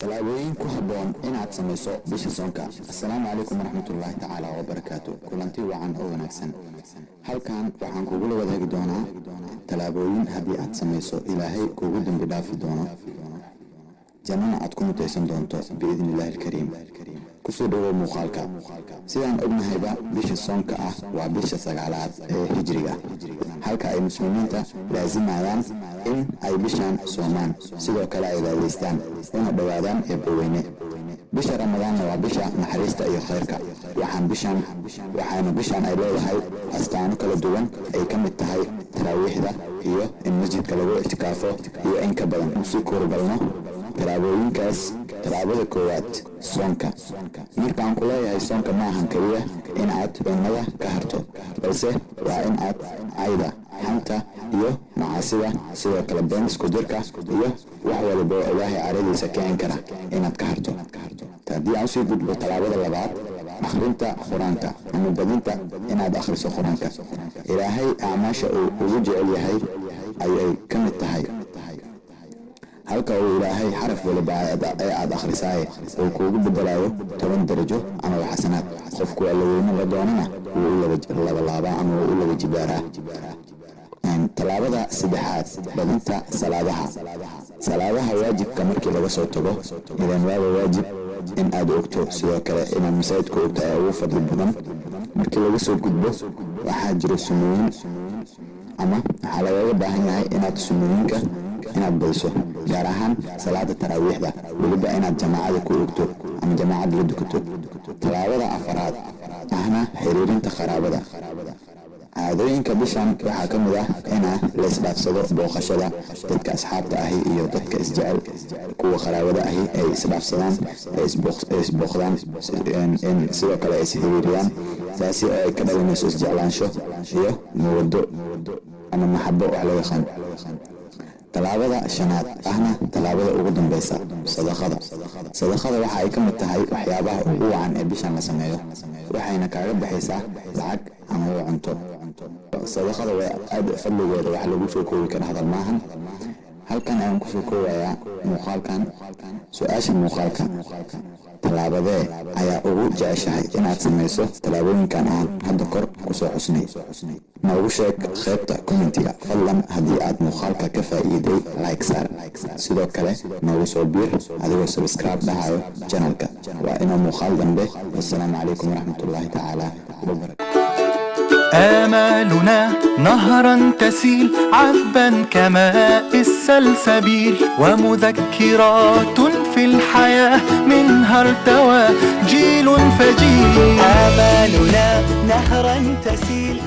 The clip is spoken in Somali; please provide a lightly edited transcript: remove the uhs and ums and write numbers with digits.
talaabooyin ku habboon inaad samayso bisha soonka. Assalaamu calaykum waraxmatullaahi tacaala wabarakaatu. kulanti wacan oo wanaagsan. halkan waxaan kugula wadaagi doonaa talaabooyin haddii aad samayso ilaahay kugu dambi dhaafi doono, jannana aad ku mutaysan doonto biidnillaahi alkariim. kusoo dhawow muuqaalka. sidaan ognahayba bisha soonka ah waa bisha 9aad ee hijriga, halka ay muslimiinta laazimayaan in ay bishaan soomaan, sidoo kale ay wadaadaystaan una dhowaadaan eebbaweyne. bisha ramadaanna waa bisha naxariista iyo khayrka, waxaana bishaan ay leedahay astaano kala duwan ay ka mid tahay taraawiixda iyo in masjidka lagu ictikaafo iyo in ka badan. u sii kuurgalno talaabooyinkaas. talaabada koowaad, soonka. markaan ku leeyahay soonka ma ahan keliya in aad cunnada ka harto, balse waa in aad cayda, xanta iyo macaasida, sidoo kale been isku jirka iyo wax waliba oo ilaahay caradiisa kicin kara inaad ka harto. haddii aan usii gudbo talaabada labaad, akhrinta qur-aanka ama badinta inaad akhriso qur-aanka. ilaahay acmaasha uu ugu jecel yahay ayay ka mid tahay, halka uu ilaahay xaraf waliba ee aad akhrisaay uu kuugu bedelayo 10 darajo ama xasanaad. qofku alla weyne la doonana wuu laba laabaa ama wuu laba jibaaraa. talaabada saddexaad, badinta salaadaha waajibka markii laga soo tago. idan waa waajib in aad ogto, sidoo kale inaad masaajidka ogto ayaa ugu fadli badan. markii laga soo gudbo waxaa jira sunnooyin, ama waxaa lagaga baahan yahay inaad sunnooyinka inaad badiso, gaar ahaan salaada taraawiixda, weliba inaad jamaacada ku ogto ama jamaacad la dukato. talaabada afaraad ahna xiriirinta qaraabada. caadooyinka bishan waxaa ka mid ah ina la isdhaafsado booqashada dadka asxaabta ahi iyo dadka isjecel. kuwa qaraabada ahi ay isdhaafsadaan, isbooqdaan, sidoo kale ay isxiriiriyaan, taasi oo ay ka dhalinayso isjeclaansho iyo mawado ama maxabo wax loo yaqaan. talaabada shanaad ahna talaabada ugu dambeysa, sadaqada waxa ay ka mid tahay waxyaabaha ugu wacan ee bishan la sameeyo, waxayna kaaga baxaysaa lacag ama cunto. sadaqada waa aad fadligeeda wax lagu soo koobi kara hadal maahan. halkan ayaan kusoo koobayaa muuqaalkan. su-aasha muuqaalka, talaabadee ayaa ugu jeceshahay inaad samayso talaabooyinkan aan hadda kor kusoo xusnay? noogu sheeg qaybta commentiga. fadlan haddii aad muuqaalka ka faa'iiday, like saar, sidoo kale noogu soo biir adigoo subscribe dhahayo channelka. waa inoo muuqaal dambe. wassalaamu calaykum waraxmatullaahi tacaala wabarakaatu. آمالنا نهرا تسيل عذبا كماء السلسبيل، ومذكرات في الحياة منها ارتوى جيل فجيل. آمالنا نهرا تسيل